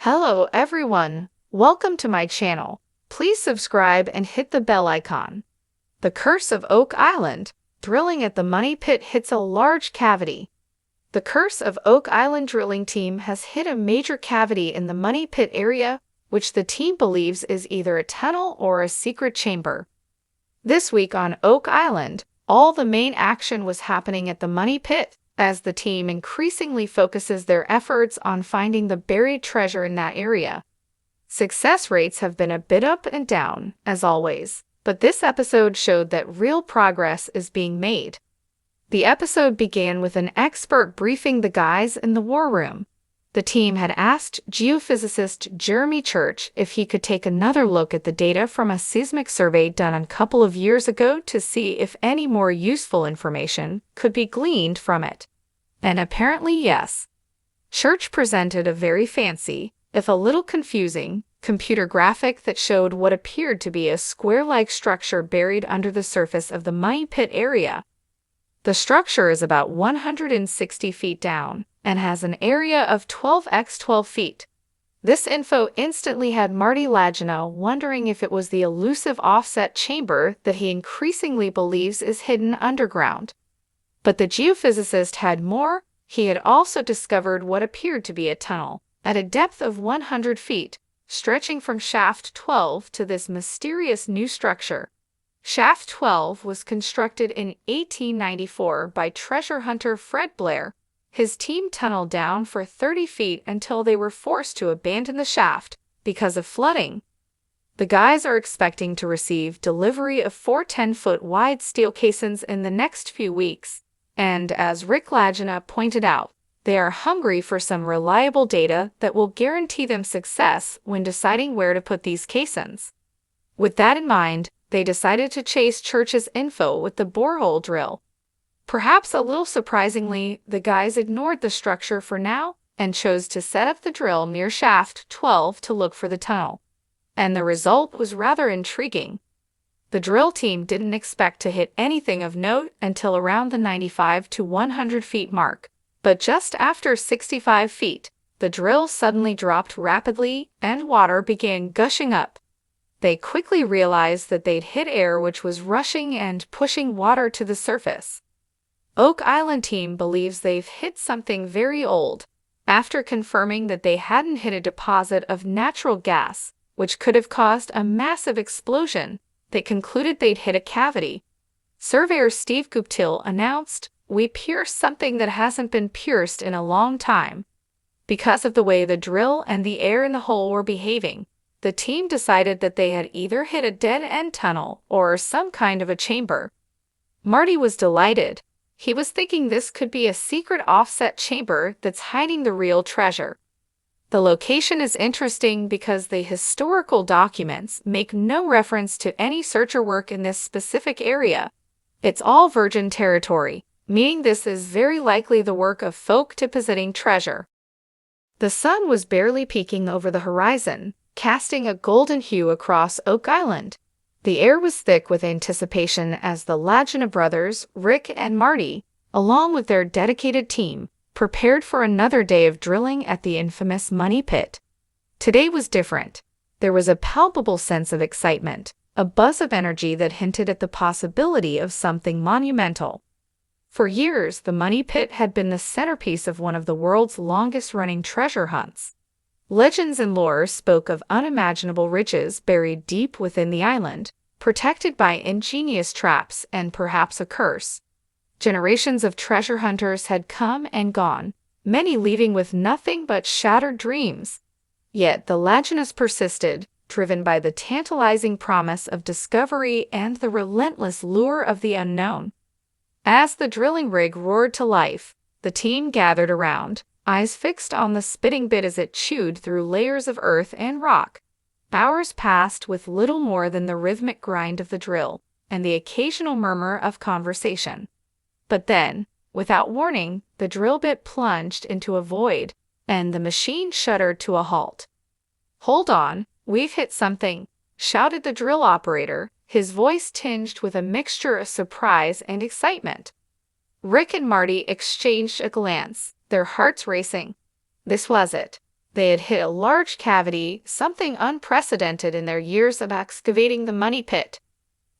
Hello everyone, welcome to my channel. Please subscribe and hit the bell icon. The Curse of Oak Island. Drilling at the Money Pit hits a large cavity. The Curse of Oak Island drilling team has hit a major cavity in the Money Pit area, which the team believes is either a tunnel or a secret chamber. This week on Oak Island, all the main action was happening at the Money Pit, as the team increasingly focuses their efforts on finding the buried treasure in that area. Success rates have been a bit up and down, as always, but this episode showed that real progress is being made. The episode began with an expert briefing the guys in the war room. The team had asked geophysicist Jeremy Church if he could take another look at the data from a seismic survey done a couple of years ago to see if any more useful information could be gleaned from it. And apparently yes. Church presented a very fancy, if a little confusing, computer graphic that showed what appeared to be a square-like structure buried under the surface of the Money Pit area. The structure is about 160 feet down and has an area of 12 x 12 feet. This info instantly had Marty Lagina wondering if it was the elusive offset chamber that he increasingly believes is hidden underground. But the geophysicist had more. He had also discovered what appeared to be a tunnel at a depth of 100 feet, stretching from Shaft 12 to this mysterious new structure. Shaft 12 was constructed in 1894 by treasure hunter Fred Blair. His team tunneled down for 30 feet until they were forced to abandon the shaft because of flooding. The guys are expecting to receive delivery of 4 10-foot wide steel casings in the next few weeks, and as Rick Lagina pointed out, they are hungry for some reliable data that will guarantee them success when deciding where to put these casings. With that in mind, they decided to chase Church's info with the borehole drill. Perhaps a little surprisingly, the guys ignored the structure for now and chose to set up the drill near Shaft 12 to look for the tunnel. And the result was rather intriguing. The drill team didn't expect to hit anything of note until around the 95 to 100 feet mark, but just after 65 feet, the drill suddenly dropped rapidly and water began gushing up. They quickly realized that they'd hit air which was rushing and pushing water to the surface. Oak Island team believes they've hit something very old. After confirming that they hadn't hit a deposit of natural gas, which could have caused a massive explosion, they concluded they'd hit a cavity. Surveyor Steve Guptill announced, "We pierced something that hasn't been pierced in a long time." Because of the way the drill and the air in the hole were behaving, the team decided that they had either hit a dead-end tunnel or some kind of a chamber. Marty was delighted. He was thinking this could be a secret offset chamber that's hiding the real treasure. The location is interesting because the historical documents make no reference to any searcher work in this specific area. It's all virgin territory, meaning this is very likely the work of folk depositing treasure. The sun was barely peeking over the horizon, casting a golden hue across Oak Island. The air was thick with anticipation as the Lagina brothers, Rick and Marty, along with their dedicated team, prepared for another day of drilling at the infamous Money Pit. Today was different. There was a palpable sense of excitement, a buzz of energy that hinted at the possibility of something monumental. For years, the Money Pit had been the centerpiece of one of the world's longest-running treasure hunts. Legends and lore spoke of unimaginable riches buried deep within the island, protected by ingenious traps and perhaps a curse. Generations of treasure hunters had come and gone, many leaving with nothing but shattered dreams. Yet the Laginas persisted, driven by the tantalizing promise of discovery and the relentless lure of the unknown. As the drilling rig roared to life, the team gathered around, eyes fixed on the spitting bit as it chewed through layers of earth and rock. Hours passed with little more than the rhythmic grind of the drill and the occasional murmur of conversation. But then, without warning, the drill bit plunged into a void, and the machine shuddered to a halt. "Hold on, we've hit something," shouted the drill operator, his voice tinged with a mixture of surprise and excitement. Rick and Marty exchanged a glance, their hearts racing. This was it. They had hit a large cavity, something unprecedented in their years of excavating the money pit.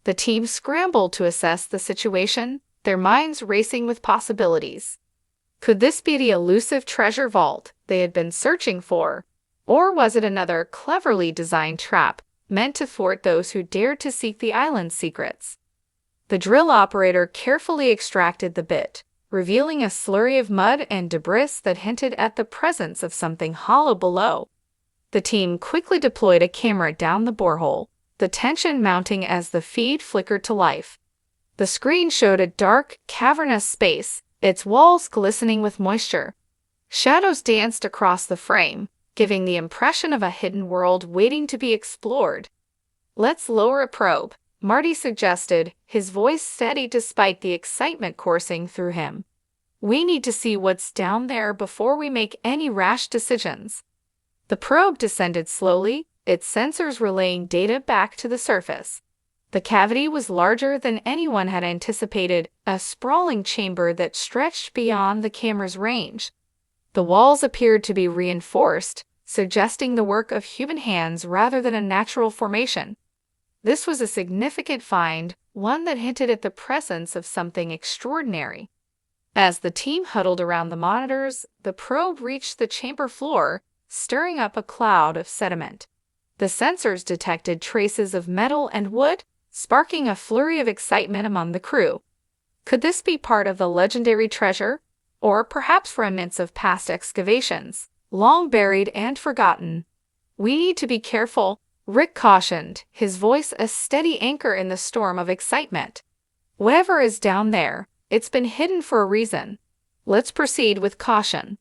The team scrambled to assess the situation, their minds racing with possibilities. Could this be the elusive treasure vault they had been searching for? Or was it another cleverly designed trap meant to thwart those who dared to seek the island's secrets? The drill operator carefully extracted the bit, revealing a slurry of mud and debris that hinted at the presence of something hollow below. The team quickly deployed a camera down the borehole, the tension mounting as the feed flickered to life. The screen showed a dark, cavernous space, its walls glistening with moisture. Shadows danced across the frame, giving the impression of a hidden world waiting to be explored. "Let's lower a probe," Marty suggested, his voice steady despite the excitement coursing through him. "We need to see what's down there before we make any rash decisions." The probe descended slowly, its sensors relaying data back to the surface. The cavity was larger than anyone had anticipated, a sprawling chamber that stretched beyond the camera's range. The walls appeared to be reinforced, suggesting the work of human hands rather than a natural formation. This was a significant find, one that hinted at the presence of something extraordinary. As the team huddled around the monitors, the probe reached the chamber floor, stirring up a cloud of sediment. The sensors detected traces of metal and wood, sparking a flurry of excitement among the crew. Could this be part of the legendary treasure? Or perhaps remnants of past excavations, long buried and forgotten? "We need to be careful," Rick cautioned, his voice a steady anchor in the storm of excitement. "Whatever is down there, it's been hidden for a reason. Let's proceed with caution."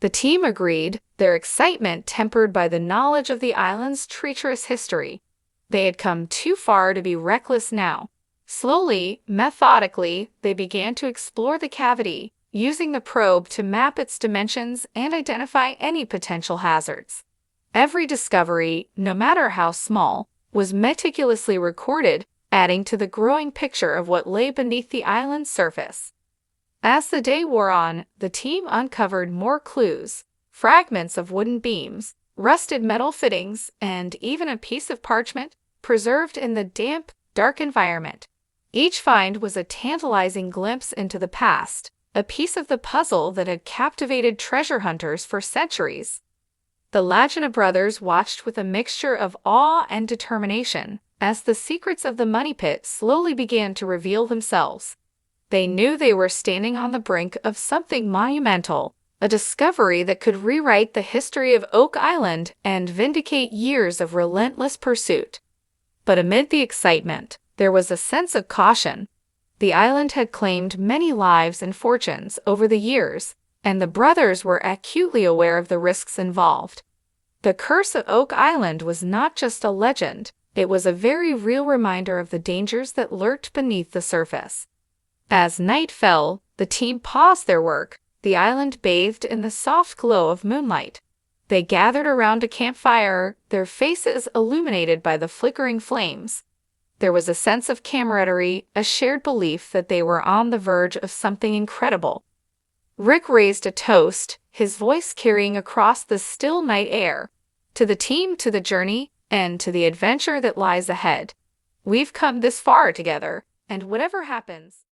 The team agreed, their excitement tempered by the knowledge of the island's treacherous history. They had come too far to be reckless now. Slowly, methodically, they began to explore the cavity, using the probe to map its dimensions and identify any potential hazards. Every discovery, no matter how small, was meticulously recorded, adding to the growing picture of what lay beneath the island's surface. As the day wore on, the team uncovered more clues, fragments of wooden beams, rusted metal fittings, and even a piece of parchment preserved in the damp, dark environment. Each find was a tantalizing glimpse into the past, a piece of the puzzle that had captivated treasure hunters for centuries. The Lagina brothers watched with a mixture of awe and determination as the secrets of the money pit slowly began to reveal themselves. They knew they were standing on the brink of something monumental, a discovery that could rewrite the history of Oak Island and vindicate years of relentless pursuit. But amid the excitement, there was a sense of caution. The island had claimed many lives and fortunes over the years, and the brothers were acutely aware of the risks involved. The curse of Oak Island was not just a legend, it was a very real reminder of the dangers that lurked beneath the surface. As night fell, the team paused their work, the island bathed in the soft glow of moonlight. They gathered around a campfire, their faces illuminated by the flickering flames. There was a sense of camaraderie, a shared belief that they were on the verge of something incredible. Rick raised a toast, his voice carrying across the still night air. "To the team, to the journey, and to the adventure that lies ahead. We've come this far together, and whatever happens..."